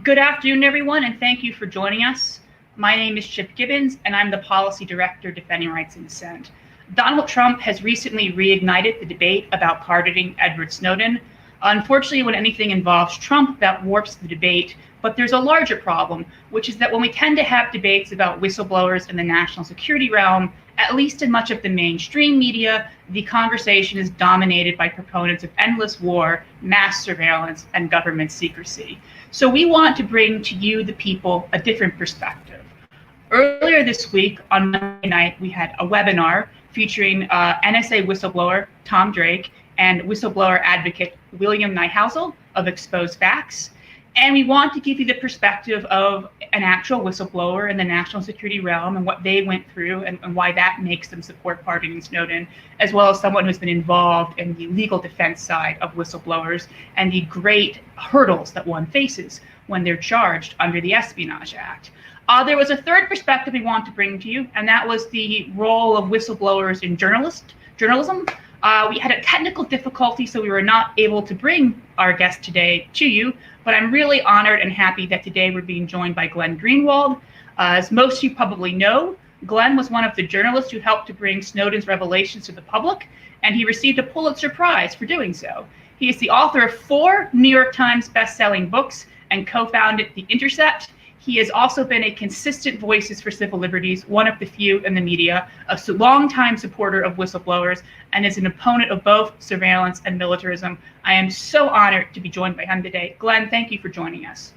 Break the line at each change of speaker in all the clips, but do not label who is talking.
Good afternoon, everyone, and thank you for joining us. My name is Chip Gibbons, and I'm the Policy Director Defending Rights and Dissent. Donald Trump has recently reignited the debate about pardoning Edward Snowden. Unfortunately, when anything involves Trump, that warps the debate. But there's a larger problem, which is that when we tend to have debates about whistleblowers in the national security realm, at least in much of the mainstream media, the conversation is dominated by proponents of endless war, mass surveillance, and government secrecy. So we want to bring to you, the people, a different perspective. Earlier this week, on Monday night, we had a webinar featuring NSA whistleblower Tom Drake and whistleblower advocate William Nyhausel of Exposed Facts. And we want to give you the perspective of an actual whistleblower in the national security realm and what they went through and why that makes them support pardoning Snowden, as well as someone who's been involved in the legal defense side of whistleblowers and the great hurdles that one faces when they're charged under the Espionage Act. There was a third perspective we want to bring to you, and that was the role of whistleblowers in journalism. We had a technical difficulty, so we were not able to bring our guest today to you, but I'm really honored and happy that today we're being joined by Glenn Greenwald. As most of you probably know, Glenn was one of the journalists who helped to bring Snowden's revelations to the public, and he received a Pulitzer Prize for doing so. He is the author of 4 New York Times best-selling books and co-founded The Intercept. He has also been a consistent voice for civil liberties, one of the few in the media, a longtime supporter of whistleblowers, and is an opponent of both surveillance and militarism. I am so honored to be joined by him today. Glenn, thank you for joining us.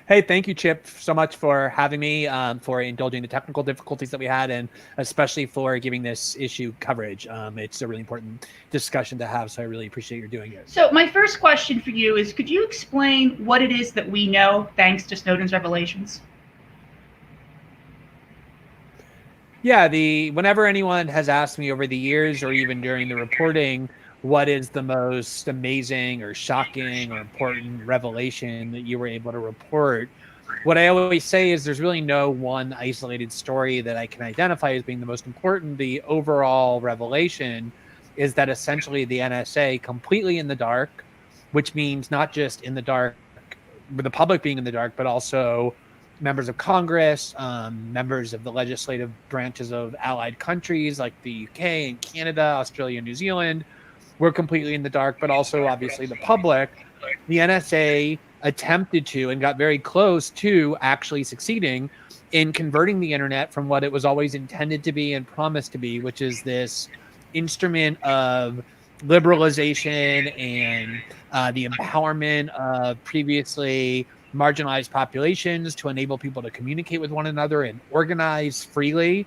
Hey, thank you, Chip, so much for having me, for indulging the technical difficulties that we had, and especially for giving this issue coverage. It's a really important discussion to have, so I really appreciate your doing it.
So my first question for you is, could you explain what it is that we know thanks to Snowden's revelations?
Yeah, whenever anyone has asked me over the years or even during the reporting, what is the most amazing or shocking or important revelation that you were able to report, what I always say is there's really no one isolated story that I can identify as being the most important. The overall revelation is that essentially the NSA, completely in the dark, which means not just in the dark, with the public being in the dark, but also members of Congress, members of the legislative branches of allied countries like the UK and Canada, Australia, New Zealand, were completely in the dark, but also obviously the public. The NSA attempted to and got very close to actually succeeding in converting the internet from what it was always intended to be and promised to be, which is this instrument of liberalization and the empowerment of previously marginalized populations to enable people to communicate with one another and organize freely,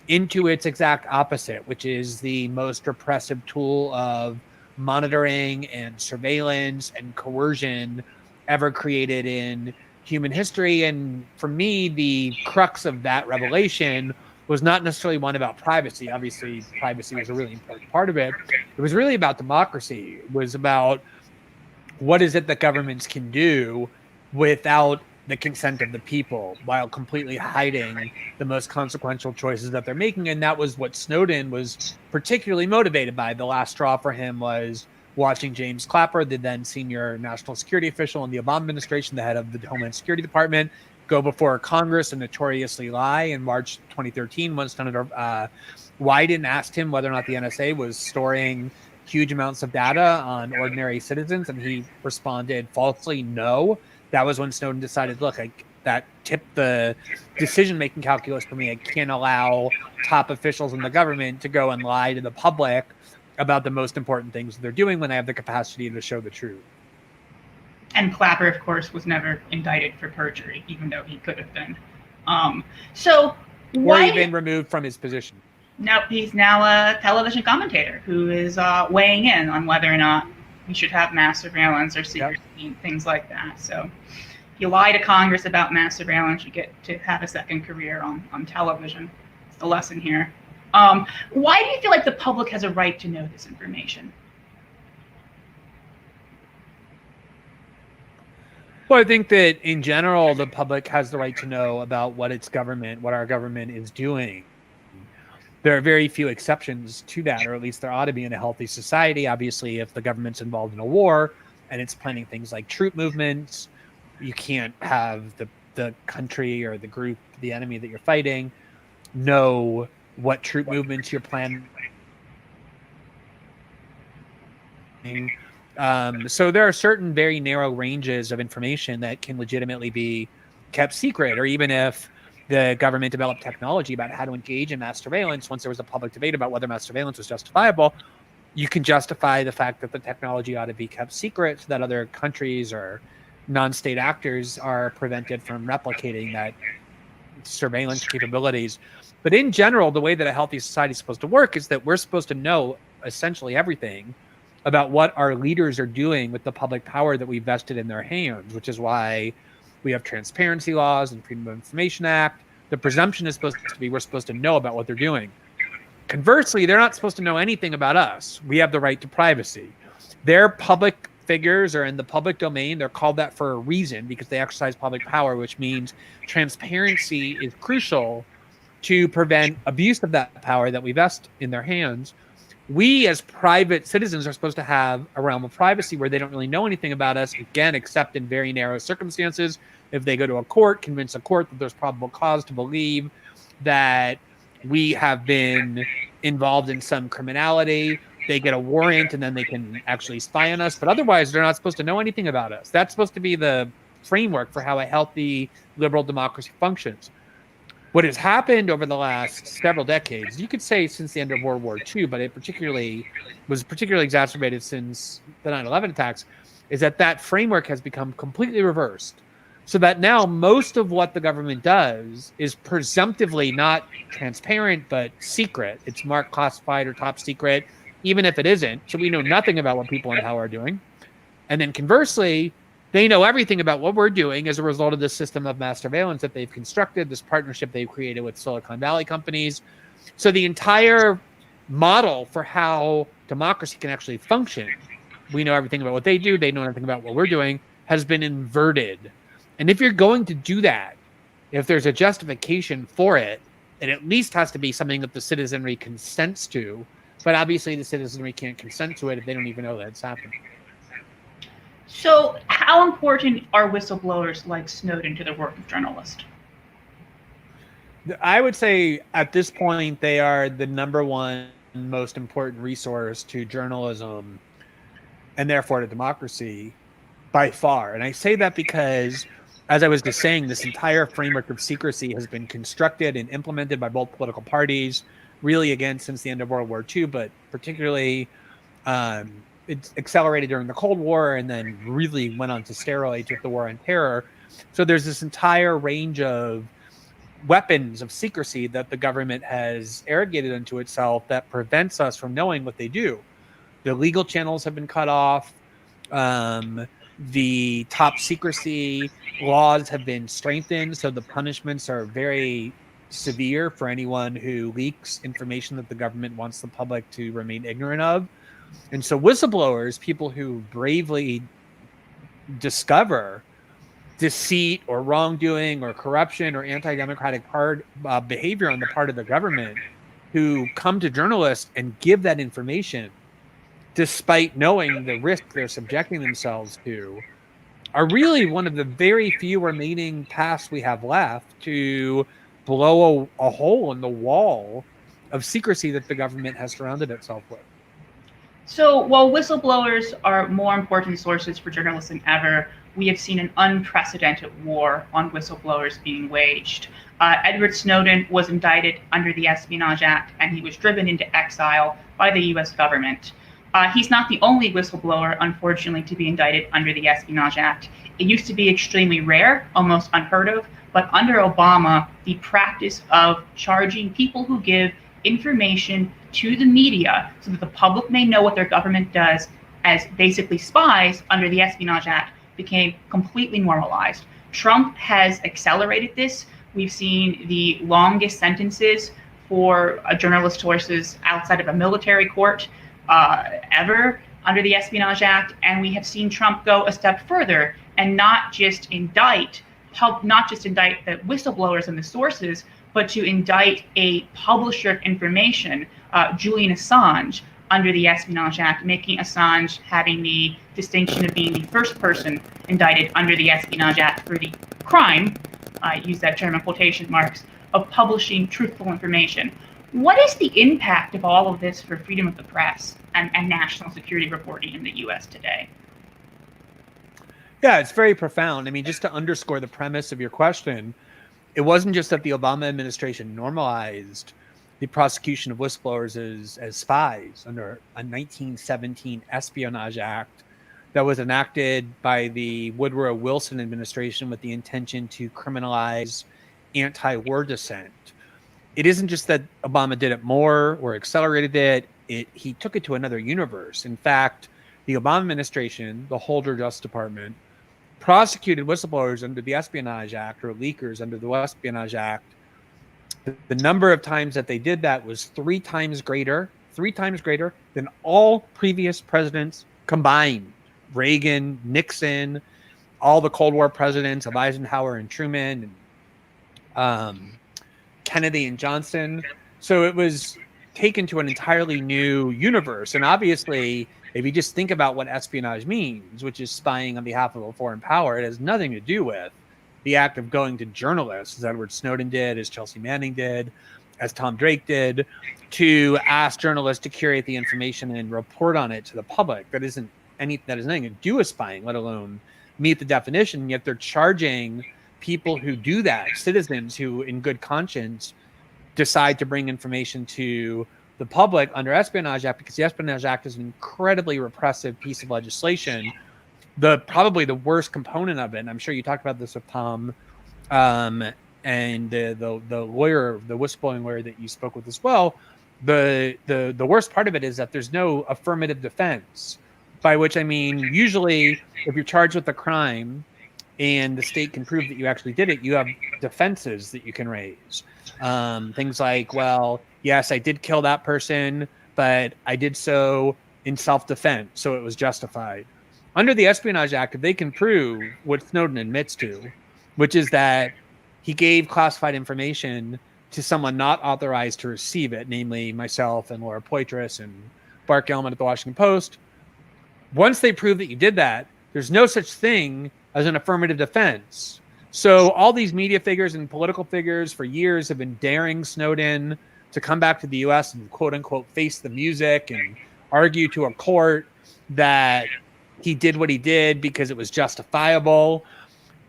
into its exact opposite, which is the most repressive tool of monitoring and surveillance and coercion ever created in human history. And for me, the crux of that revelation was not necessarily one about privacy. Obviously, privacy was a really important part of it. It was really about democracy. It was about what is it that governments can do without the consent of the people, while completely hiding the most consequential choices that they're making. And that was what Snowden was particularly motivated by. The last straw for him was watching James Clapper, the then senior national security official in the Obama administration, the head of the Homeland Security Department, go before Congress and notoriously lie in March 2013 when Senator Wyden asked him whether or not the NSA was storing huge amounts of data on ordinary citizens, and he responded falsely, no. That was when Snowden decided, look, that tipped the decision-making calculus for me. I can't allow top officials in the government to go and lie to the public about the most important things they're doing when they have the capacity to show the truth.
And Clapper, of course, was never indicted for perjury, even though he could have been. Or
even removed from his position.
No, he's now a television commentator who is weighing in on whether or not we should have mass surveillance or secrecy, things like that. So if you lie to Congress about mass surveillance, you get to have a second career on television. It's the lesson here. Why do you feel like the public has a right to know this information?
Well, I think that in general, the public has the right to know about what our government is doing. There are very few exceptions to that, or at least there ought to be in a healthy society. Obviously, if the government's involved in a war and it's planning things like troop movements, you can't have the country or the group, the enemy that you're fighting, know what troop movements you're planning. So there are certain very narrow ranges of information that can legitimately be kept secret, or even if the government developed technology about how to engage in mass surveillance, once there was a public debate about whether mass surveillance was justifiable, you can justify the fact that the technology ought to be kept secret so that other countries or non-state actors are prevented from replicating that surveillance capabilities. But in general, the way that a healthy society is supposed to work is that we're supposed to know essentially everything about what our leaders are doing with the public power that we vested in their hands, which is why we have transparency laws and Freedom of Information Act. The presumption is supposed to be we're supposed to know about what they're doing. Conversely, they're not supposed to know anything about us. We have the right to privacy. Their public figures are in the public domain. They're called that for a reason, because they exercise public power, which means transparency is crucial to prevent abuse of that power that we vest in their hands. We as private citizens are supposed to have a realm of privacy where they don't really know anything about us, again, except in very narrow circumstances. If they go to a court, convince a court that there's probable cause to believe that we have been involved in some criminality, they get a warrant, and then they can actually spy on us. But otherwise, they're not supposed to know anything about us. That's supposed to be the framework for how a healthy liberal democracy functions. What has happened over the last several decades, you could say since the end of World War II, but it was particularly exacerbated since the 9/11 attacks, is that framework has become completely reversed. So that now most of what the government does is presumptively not transparent, but secret. It's marked classified or top secret, even if it isn't. So we know nothing about what people in power are doing. And then conversely, they know everything about what we're doing as a result of this system of mass surveillance that they've constructed, this partnership they've created with Silicon Valley companies. So the entire model for how democracy can actually function, we know everything about what they do, they know nothing about what we're doing, has been inverted. And if you're going to do that, if there's a justification for it, it at least has to be something that the citizenry consents to. But obviously the citizenry can't consent to it if they don't even know that it's happening.
So how important are whistleblowers like Snowden to the work of journalists?
I would say at this point, they are the number one most important resource to journalism and therefore to democracy by far. And I say that because, as I was just saying, this entire framework of secrecy has been constructed and implemented by both political parties, really, again, since the end of World War II, but particularly it's accelerated during the Cold War and then really went on to steroids with the War on Terror. So there's this entire range of weapons of secrecy that the government has arrogated unto itself that prevents us from knowing what they do. The legal channels have been cut off. The top secrecy laws have been strengthened, so the punishments are very severe for anyone who leaks information that the government wants the public to remain ignorant of. And so whistleblowers, people who bravely discover deceit or wrongdoing or corruption or anti-democratic behavior on the part of the government, who come to journalists and give that information despite knowing the risk they're subjecting themselves to, are really one of the very few remaining paths we have left to blow a hole in the wall of secrecy that the government has surrounded itself with.
So while whistleblowers are more important sources for journalists than ever, we have seen an unprecedented war on whistleblowers being waged. Edward Snowden was indicted under the Espionage Act, and he was driven into exile by the US government. He's not the only whistleblower, unfortunately, to be indicted under the Espionage Act. It used to be extremely rare, almost unheard of, but under Obama, the practice of charging people who give information to the media so that the public may know what their government does as basically spies under the Espionage Act became completely normalized. Trump has accelerated this. We've seen the longest sentences for journalist sources outside of a military court ever under the Espionage Act, and we have seen Trump go a step further and not just indict the whistleblowers and the sources, but to indict a publisher of information, Julian Assange, under the Espionage Act, making Assange having the distinction of being the first person indicted under the Espionage Act for the crime, I use that term in quotation marks, of publishing truthful information. What is the impact of all of this for freedom of the press and national security reporting in the US today?
Yeah, it's very profound. I mean, just to underscore the premise of your question, it wasn't just that the Obama administration normalized the prosecution of whistleblowers as spies under a 1917 Espionage Act that was enacted by the Woodrow Wilson administration with the intention to criminalize anti-war dissent. It isn't just that Obama did it more or accelerated it, he took it to another universe. In fact, the Obama administration, the Holder Justice Department, prosecuted whistleblowers under the Espionage Act or leakers under the Espionage Act. The number of times that they did that was three times greater than all previous presidents combined. Reagan, Nixon, all the Cold War presidents of Eisenhower and Truman, and Kennedy and Johnson. So it was taken to an entirely new universe. And obviously, if you just think about what espionage means, which is spying on behalf of a foreign power, it has nothing to do with the act of going to journalists, as Edward Snowden did, as Chelsea Manning did, as Tom Drake did, to ask journalists to curate the information and report on it to the public. That has nothing to do with spying, let alone meet the definition. Yet they're charging people who do that, citizens who, in good conscience, decide to bring information to the public under Espionage Act, because the Espionage Act is an incredibly repressive piece of legislation. Probably the worst component of it, and I'm sure you talked about this with Tom, and the lawyer, the whistleblowing lawyer that you spoke with as well. The worst part of it is that there's no affirmative defense, by which I mean, usually if you're charged with a crime and the state can prove that you actually did it, you have defenses that you can raise. Things like, well, yes, I did kill that person, but I did so in self-defense, so it was justified. Under the Espionage Act, if they can prove what Snowden admits to, which is that he gave classified information to someone not authorized to receive it, namely myself and Laura Poitras and Bart Gellman at the Washington Post, once they prove that you did that, there's no such thing as an affirmative defense. So all these media figures and political figures for years have been daring Snowden to come back to the U.S. and quote unquote face the music and argue to a court that he did what he did because it was justifiable,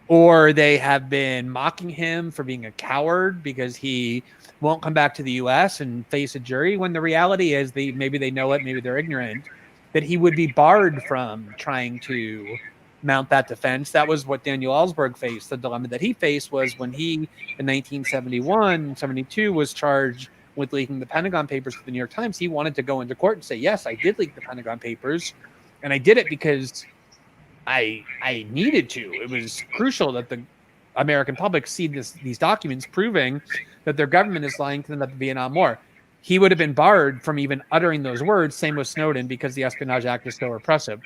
or they have been mocking him for being a coward because he won't come back to the U.S. and face a jury, when the reality is maybe they know it, maybe they're ignorant, that he would be barred from trying to mount that defense. That was what Daniel Ellsberg faced. The dilemma that he faced was when he, in 1971, 72, was charged with leaking the Pentagon Papers to the New York Times. He wanted to go into court and say, yes, I did leak the Pentagon Papers, and I did it because I needed to. It was crucial that the American public see these documents proving that their government is lying to them about the Vietnam War. He would have been barred from even uttering those words. Same with Snowden, because the Espionage Act is so repressive.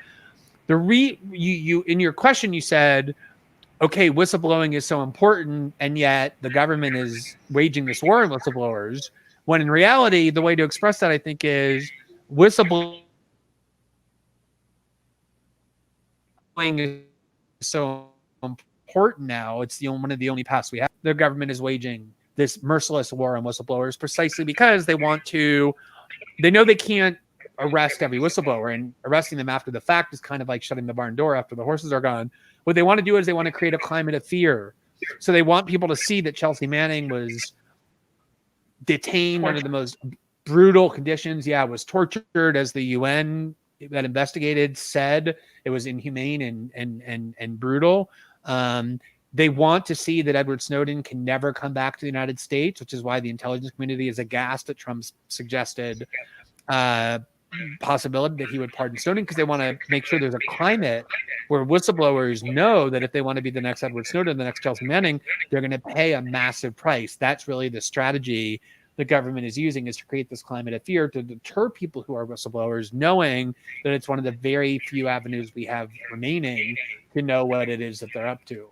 You in your question, you said, okay, whistleblowing is so important, and yet the government is waging this war on whistleblowers, when in reality, the way to express that, I think, is whistleblowing is so important now. It's one of the only paths we have. The government is waging this merciless war on whistleblowers precisely because they know they can't arrest every whistleblower, and arresting them after the fact is kind of like shutting the barn door after the horses are gone. What they want to do is they want to create a climate of fear. So they want people to see that Chelsea Manning was detained under the most brutal conditions. Yeah, was tortured, as the UN that investigated said. It was inhumane and brutal. They want to see that Edward Snowden can never come back to the United States, which is why the intelligence community is aghast at Trump's suggested possibility that he would pardon Snowden, because they want to make sure there's a climate where whistleblowers know that if they want to be the next Edward Snowden, the next Chelsea Manning, they're going to pay a massive price. That's really the strategy the government is using, is to create this climate of fear to deter people who are whistleblowers, knowing that it's one of the very few avenues we have remaining to know what it is that they're up to.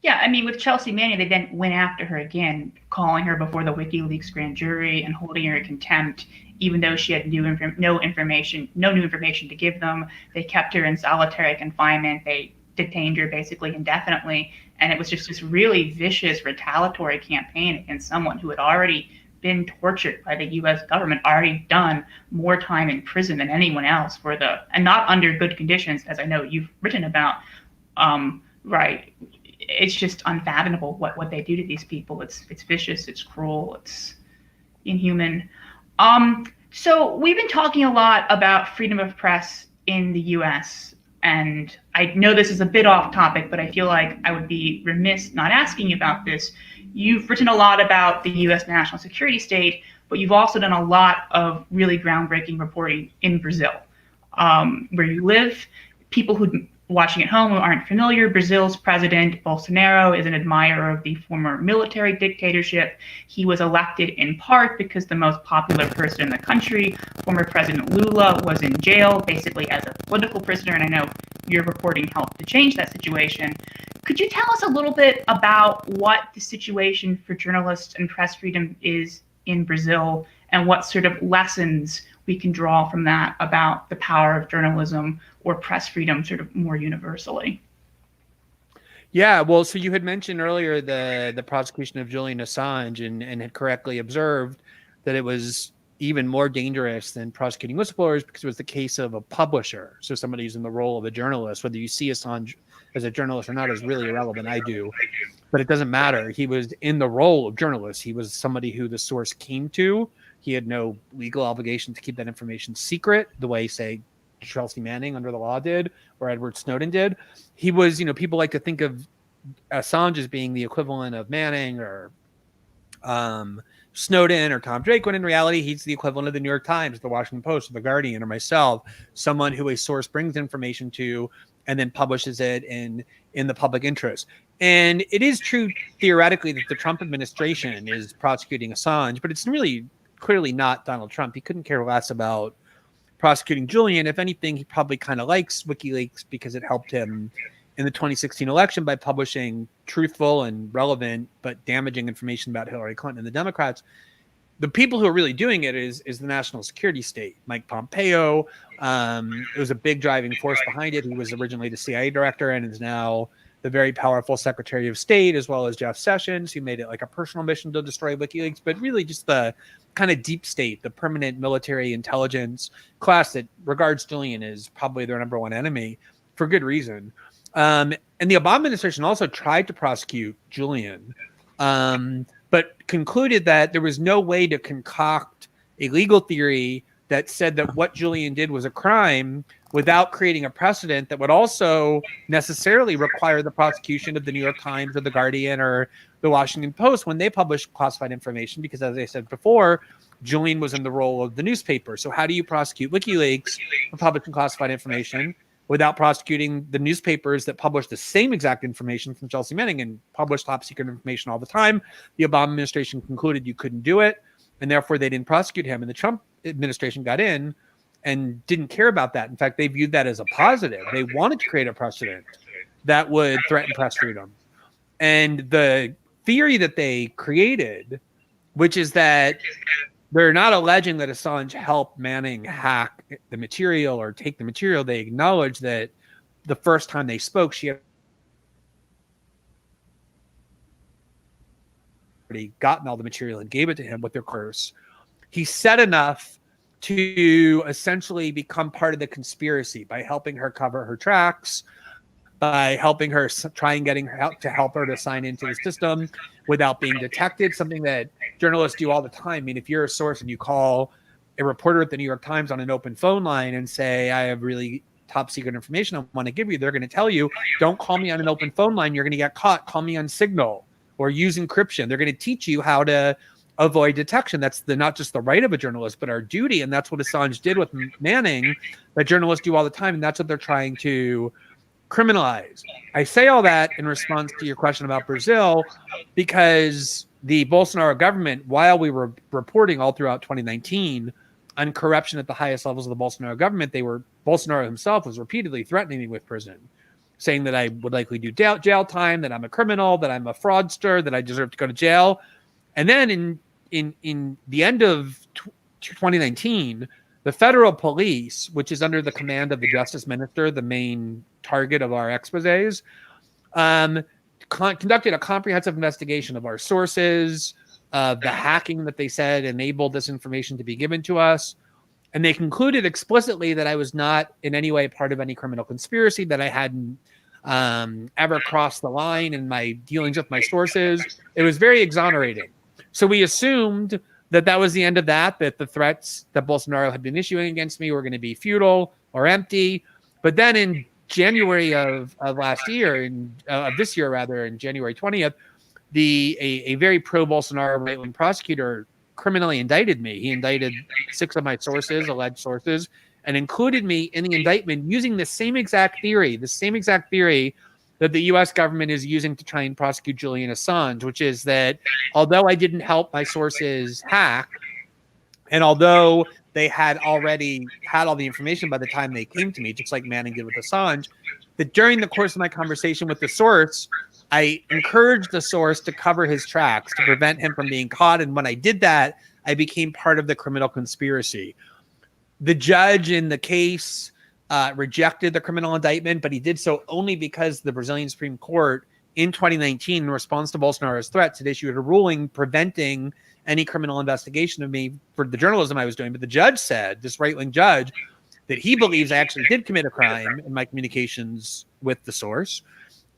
Yeah, I mean, with Chelsea Manning, they then went after her again, calling her before the WikiLeaks grand jury and holding her in contempt, even though she had no new information to give them. They kept her in solitary confinement. They detained her basically indefinitely, and it was just this really vicious retaliatory campaign against someone who had already been tortured by the U.S. government, already done more time in prison than anyone else and not under good conditions, as I know you've written about. Right, it's just unfathomable what they do to these people. It's vicious, it's cruel, it's inhuman. So we've been talking a lot about freedom of press in the U.S. And I know this is a bit off topic, but I feel like I would be remiss not asking you about this. You've written a lot about the U.S. national security state, but you've also done a lot of really groundbreaking reporting in Brazil, where you live. People who watching at home who aren't familiar, Brazil's president, Bolsonaro, is an admirer of the former military dictatorship. He was elected in part because the most popular person in the country, former President Lula, was in jail, basically as a political prisoner, and I know your reporting helped to change that situation. Could you tell us a little bit about what the situation for journalists and press freedom is in Brazil, and what sort of lessons we can draw from that about the power of journalism or press freedom sort of more universally?
Yeah, well, so you had mentioned earlier the prosecution of Julian Assange and had correctly observed that it was even more dangerous than prosecuting whistleblowers because it was the case of a publisher. So somebody who's in the role of a journalist. Whether you see Assange as a journalist or not is really irrelevant. I do. But it doesn't matter. He was in the role of journalist. He was somebody who the source came to. He had no legal obligation to keep that information secret the way, say, Chelsea Manning under the law did, or Edward Snowden did. He was, people like to think of Assange as being the equivalent of Manning or Snowden or Tom Drake, when in reality, he's the equivalent of the New York Times, the Washington Post, or the Guardian, or myself, someone who a source brings information to and then publishes it in the public interest. And it is true theoretically that the Trump administration is prosecuting Assange, but it's really clearly not Donald Trump. He couldn't care less about prosecuting Julian. If anything, he probably kind of likes WikiLeaks because it helped him in the 2016 election by publishing truthful and relevant but damaging information about Hillary Clinton and the Democrats. The people who are really doing it is the national security state. Mike Pompeo, it was a big driving force behind it. He was originally the CIA director and is now the very powerful Secretary of State, as well as Jeff Sessions, who made it like a personal mission to destroy WikiLeaks, but really just the kind of deep state, the permanent military intelligence class that regards Julian as probably their number one enemy for good reason. And the Obama administration also tried to prosecute Julian, but concluded that there was no way to concoct a legal theory that said that what Julian did was a crime without creating a precedent that would also necessarily require the prosecution of the New York Times or the Guardian or the Washington Post when they published classified information, because as I said before, Julian was in the role of the newspaper. So how do you prosecute WikiLeaks for publishing classified information without prosecuting the newspapers that publish the same exact information from Chelsea Manning and publish top secret information all the time? The Obama administration concluded you couldn't do it, and therefore they didn't prosecute him. And the Trump administration got in and didn't care about that. In fact, they viewed that as a positive. They wanted to create a precedent that would threaten press freedom. And the theory that they created, which is that they're not alleging that Assange helped Manning hack the material or take the material. They acknowledge that the first time they spoke, she had already gotten all the material and gave it to him with their curse. He said enough to essentially become part of the conspiracy by helping her cover her tracks, by helping her try and getting her to help her to sign into the system without being detected, something that journalists do all the time. I mean, if you're a source and you call a reporter at the New York Times on an open phone line and say, I have really top secret information I want to give you, they're going to tell you, don't call me on an open phone line. You're going to get caught. Call me on Signal or use encryption. They're going to teach you how to avoid detection. That's not just the right of a journalist, but our duty. And that's what Assange did with Manning, that journalists do all the time. And that's what they're trying to criminalize. I say all that in response to your question about Brazil, because the Bolsonaro government, while we were reporting all throughout 2019 on corruption at the highest levels of the Bolsonaro government, Bolsonaro himself was repeatedly threatening me with prison. saying that I would likely do jail time, that I'm a criminal, that I'm a fraudster, that I deserve to go to jail. And then in the end of 2019, the federal police, which is under the command of the justice minister, the main target of our exposés, conducted a comprehensive investigation of our sources, the hacking that they said enabled this information to be given to us. And they concluded explicitly that I was not in any way part of any criminal conspiracy, that I hadn't ever crossed the line in my dealings with my sources. It was very exonerating. So we assumed that was the end of that the threats that Bolsonaro had been issuing against me were going to be futile or empty. But then in January of last year, of this year rather, in January 20th, a very pro-Bolsonaro right-wing prosecutor criminally indicted me. He indicted 6 of my sources, alleged sources, and included me in the indictment using the same exact theory that the U.S. government is using to try and prosecute Julian Assange, which is that although I didn't help my sources hack, and although they had already had all the information by the time they came to me, just like Manning did with Assange, that during the course of my conversation with the source, I encouraged the source to cover his tracks to prevent him from being caught. And when I did that, I became part of the criminal conspiracy. The judge in the case rejected the criminal indictment, but he did so only because the Brazilian Supreme Court in 2019, in response to Bolsonaro's threats, had issued a ruling preventing any criminal investigation of me for the journalism I was doing. But the judge said, this right-wing judge, that he believes I actually did commit a crime in my communications with the source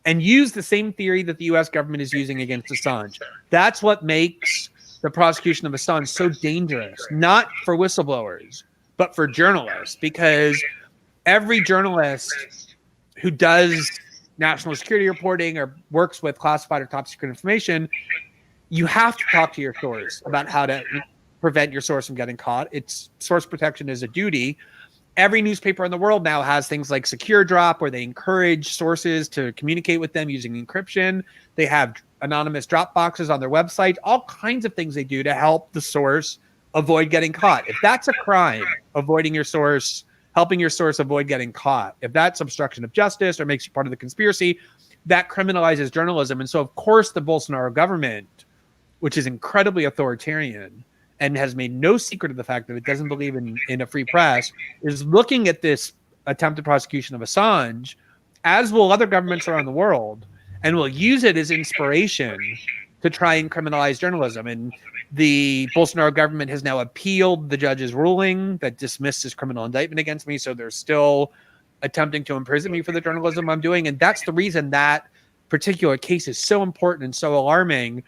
and used the same theory that the U.S. government is using against Assange. That's what makes the prosecution of Assange so dangerous, not for whistleblowers, but for journalists, because every journalist who does national security reporting or works with classified or top secret information, you have to talk to your source about how to prevent your source from getting caught. It's source protection is a duty. Every newspaper in the world now has things like Secure Drop, where they encourage sources to communicate with them using encryption. They have anonymous drop boxes on their website, all kinds of things they do to help the source avoid getting caught. If that's a crime, avoiding your source, helping your source avoid getting caught, if that's obstruction of justice or makes you part of the conspiracy, that criminalizes journalism. And so, of course, the Bolsonaro government, which is incredibly authoritarian and has made no secret of the fact that it doesn't believe in a free press, is looking at this attempted prosecution of Assange, as will other governments around the world, and will use it as inspiration to try and criminalize journalism. And the Bolsonaro government has now appealed the judge's ruling that dismissed his criminal indictment against me. So they're still attempting to imprison me for the journalism I'm doing. And that's the reason that particular case is so important and so alarming.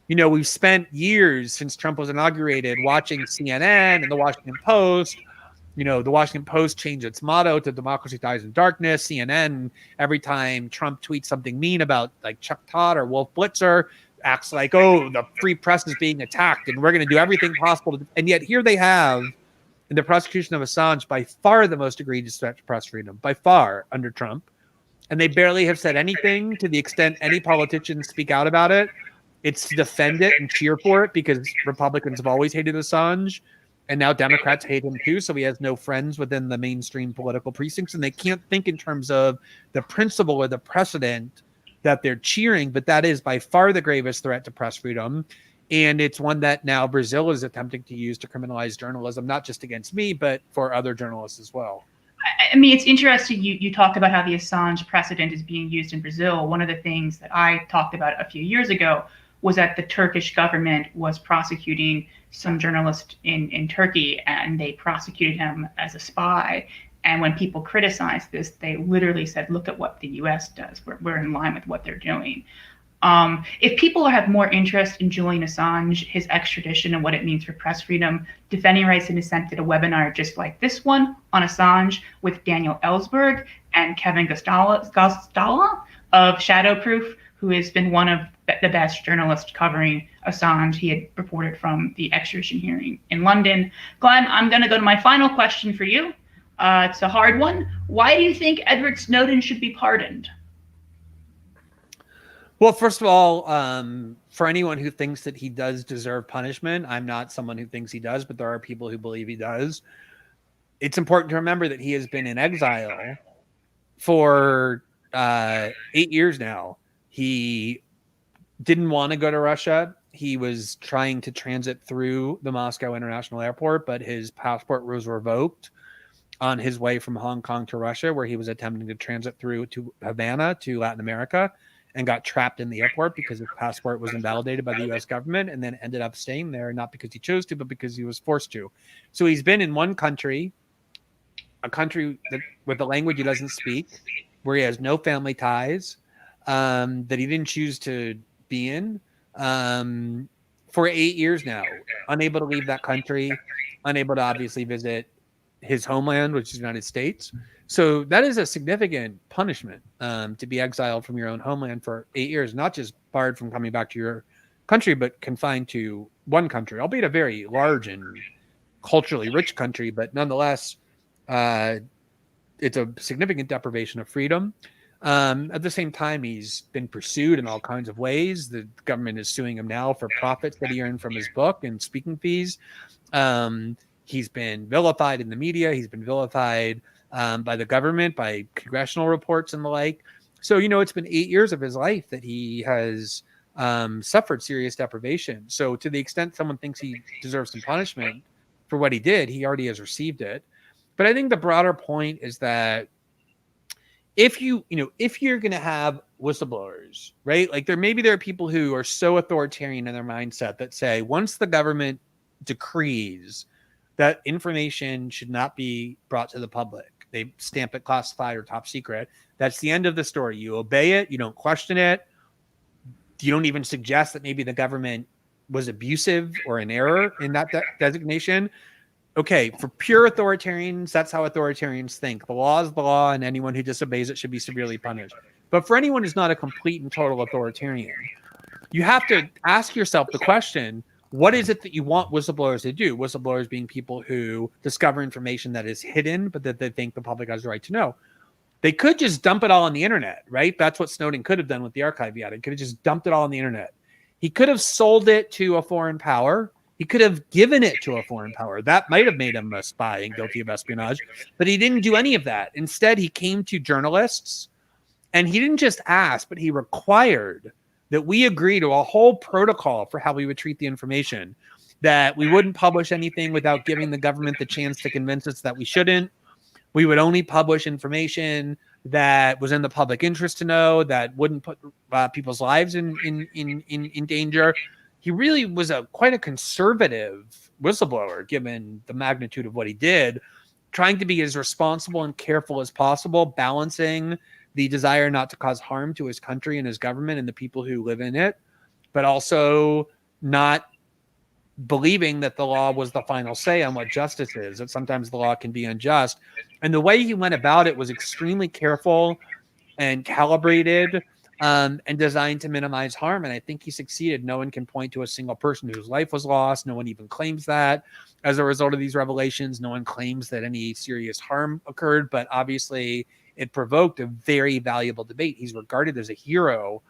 You know, we've spent years since Trump was inaugurated watching CNN and the Washington Post. You know, the Washington Post changed its motto to "Democracy Dies in Darkness." CNN, every time Trump tweets something mean about like Chuck Todd or Wolf Blitzer, acts like, oh, the free press is being attacked and we're going to do everything possible. And yet here they have, in the prosecution of Assange, by far the most egregious threat to press freedom, by far, under Trump. And they barely have said anything. To the extent any politicians speak out about it, it's to defend it and cheer for it, because Republicans have always hated Assange. And now Democrats hate him too, so he has no friends within the mainstream political precincts, and they can't think in terms of the principle or the precedent that they're cheering. But that is by far the gravest threat to press freedom, and it's one that now Brazil is attempting to use to criminalize journalism, not just against me, but for other journalists as well.
I mean, it's interesting you talk about how the Assange precedent is being used in Brazil. One of the things that I talked about a few years ago was that the Turkish government was prosecuting some journalist in Turkey, and they prosecuted him as a spy. And when people criticized this, they literally said, look at what the US does. We're in line with what they're doing. If people have more interest in Julian Assange, his extradition, and what it means for press freedom, Defending Rights in Dissent did a webinar just like this one on Assange with Daniel Ellsberg and Kevin Gostala of Shadowproof, who has been one of the best journalists covering Assange. He had reported from the extradition hearing in London. Glenn, I'm going to go to my final question for you. It's a hard one. Why do you think Edward Snowden should be pardoned?
Well, first of all, for anyone who thinks that he does deserve punishment, I'm not someone who thinks he does, but there are people who believe he does. It's important to remember that he has been in exile for 8 years now. He didn't want to go to Russia. He was trying to transit through the Moscow International Airport, but his passport was revoked on his way from Hong Kong to Russia, where he was attempting to transit through to Havana to Latin America, and got trapped in the airport because his passport was invalidated by the U.S. government, and then ended up staying there, not because he chose to, but because he was forced to. So he's been in one country, a country that, with a language he doesn't speak, where he has no family ties, that he didn't choose to be in, for 8 years now, unable to leave that country, unable to obviously visit his homeland, which is the United States. So that is a significant punishment, to be exiled from your own homeland for 8 years, not just barred from coming back to your country, but confined to one country, albeit a very large and culturally rich country, but nonetheless, it's a significant deprivation of freedom. At the same time, he's been pursued in all kinds of ways. The government is suing him now for profits that he earned from his book and speaking fees. He's been vilified in the media. He's been vilified by the government, by congressional reports and the like. So, it's been 8 years of his life that he has suffered serious deprivation. So to the extent someone thinks he deserves some punishment for what he did, he already has received it. But I think the broader point is that if you're going to have whistleblowers, right? Like there are people who are so authoritarian in their mindset that say once the government decrees that information should not be brought to the public, they stamp it classified or top secret. That's the end of the story. You obey it. You don't question it. You don't even suggest that maybe the government was abusive or in error in that designation. Okay, for pure authoritarians, that's how authoritarians think. The law is the law, and anyone who disobeys it should be severely punished. But for anyone who's not a complete and total authoritarian, you have to ask yourself the question, what is it that you want whistleblowers to do? Whistleblowers being people who discover information that is hidden, but that they think the public has the right to know. They could just dump it all on the internet, right? That's what Snowden could have done with the archive he had. He could have just dumped it all on the internet. He could have sold it to a foreign power. He could have given it to a foreign power. That might have made him a spy and guilty of espionage, but he didn't do any of that. Instead, he came to journalists and he didn't just ask, but he required that we agree to a whole protocol for how we would treat the information, that we wouldn't publish anything without giving the government the chance to convince us that we shouldn't. We would only publish information that was in the public interest to know, that wouldn't put people's lives in danger. He really was quite a conservative whistleblower, given the magnitude of what he did, trying to be as responsible and careful as possible, balancing the desire not to cause harm to his country and his government and the people who live in it, but also not believing that the law was the final say on what justice is, that sometimes the law can be unjust. And the way he went about it was extremely careful and calibrated, and designed to minimize harm. And I think he succeeded. No one can point to a single person whose life was lost. No one even claims that as a result of these revelations. No one claims that any serious harm occurred, but obviously it provoked a very valuable debate. He's regarded as a hero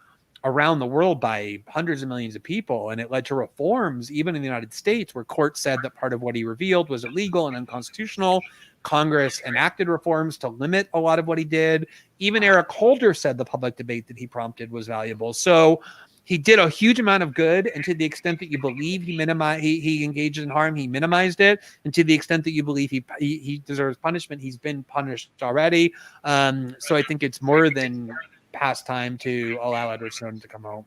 around the world by hundreds of millions of people. And it led to reforms, even in the United States, where courts said that part of what he revealed was illegal and unconstitutional. Congress enacted reforms to limit a lot of what he did. Even Eric Holder said the public debate that he prompted was valuable. So he did a huge amount of good. And to the extent that you believe he engaged in harm, he minimized it. And to the extent that you believe he deserves punishment, he's been punished already. So I think it's more than past time to allow Edward Snowden to come home.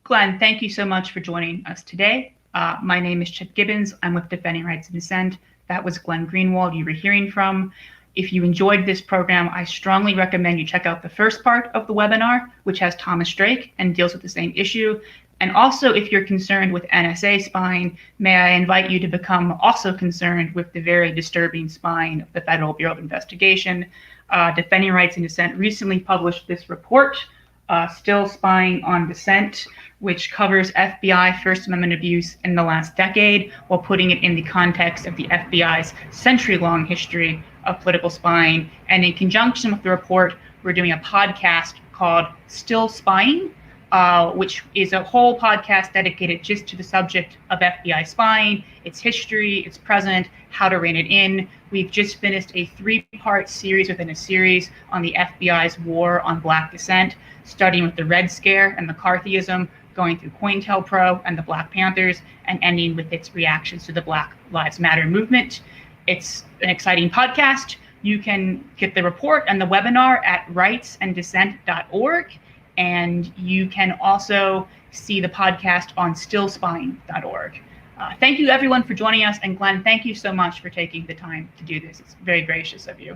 Glenn, thank you so much for joining us today. My name is Chip Gibbons. I'm with Defending Rights in Dissent. That was Glenn Greenwald you were hearing from. If you enjoyed this program, I strongly recommend you check out the first part of the webinar, which has Thomas Drake and deals with the same issue. And also, if you're concerned with NSA spying, may I invite you to become also concerned with the very disturbing spying of the Federal Bureau of Investigation. Defending Rights in Dissent recently published this report, Still Spying on Dissent, which covers FBI First Amendment abuse in the last decade, while putting it in the context of the FBI's century-long history of political spying. And in conjunction with the report, we're doing a podcast called Still Spying, which is a whole podcast dedicated just to the subject of FBI spying, its history, its present, how to rein it in. We've just finished a 3-part series within a series on the FBI's war on Black dissent, starting with the Red Scare and McCarthyism, going through COINTELPRO and the Black Panthers, and ending with its reactions to the Black Lives Matter movement. It's an exciting podcast. You can get the report and the webinar at rightsanddissent.org. And you can also see the podcast on stillspying.org. Thank you, everyone, for joining us. And Glenn, thank you so much for taking the time to do this. It's very gracious of you.